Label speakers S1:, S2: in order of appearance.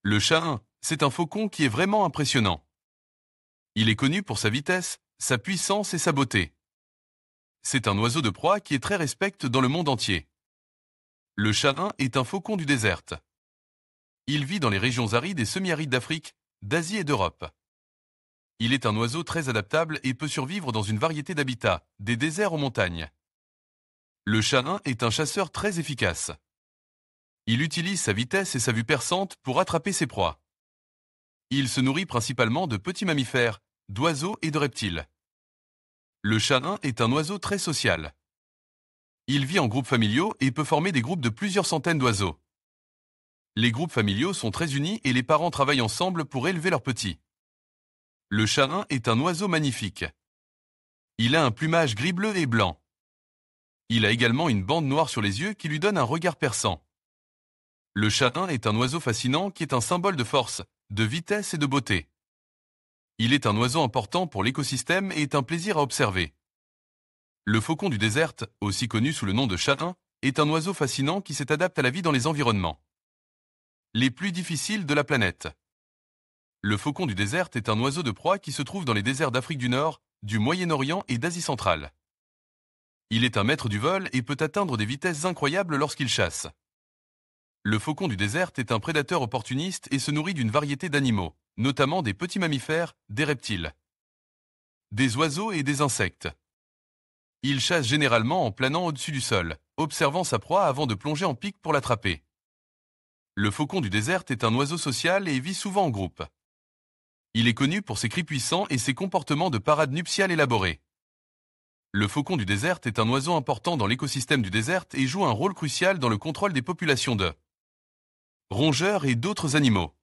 S1: Le chat-huin, c'est un faucon qui est vraiment impressionnant. Il est connu pour sa vitesse, sa puissance et sa beauté. C'est un oiseau de proie qui est très respecté dans le monde entier. Le chat-huin est un faucon du désert. Il vit dans les régions arides et semi-arides d'Afrique, d'Asie et d'Europe. Il est un oiseau très adaptable et peut survivre dans une variété d'habitats, des déserts aux montagnes. Le chat-huin est un chasseur très efficace. Il utilise sa vitesse et sa vue perçante pour attraper ses proies. Il se nourrit principalement de petits mammifères, d'oiseaux et de reptiles. Le chat-huin est un oiseau très social. Il vit en groupes familiaux et peut former des groupes de plusieurs centaines d'oiseaux. Les groupes familiaux sont très unis et les parents travaillent ensemble pour élever leurs petits. Le chat-huin est un oiseau magnifique. Il a un plumage gris-bleu et blanc. Il a également une bande noire sur les yeux qui lui donne un regard perçant. Le chat-huin est un oiseau fascinant qui est un symbole de force, de vitesse et de beauté. Il est un oiseau important pour l'écosystème et est un plaisir à observer. Le faucon du désert, aussi connu sous le nom de chat-huin, est un oiseau fascinant qui s'adapte à la vie dans les environnements les plus difficiles de la planète. Le faucon du désert est un oiseau de proie qui se trouve dans les déserts d'Afrique du Nord, du Moyen-Orient et d'Asie centrale. Il est un maître du vol et peut atteindre des vitesses incroyables lorsqu'il chasse. Le faucon du désert est un prédateur opportuniste et se nourrit d'une variété d'animaux, notamment des petits mammifères, des reptiles, des oiseaux et des insectes. Il chasse généralement en planant au-dessus du sol, observant sa proie avant de plonger en pique pour l'attraper. Le faucon du désert est un oiseau social et vit souvent en groupe. Il est connu pour ses cris puissants et ses comportements de parade nuptiale élaborés. Le faucon du désert est un oiseau important dans l'écosystème du désert et joue un rôle crucial dans le contrôle des populations de rongeurs et d'autres animaux.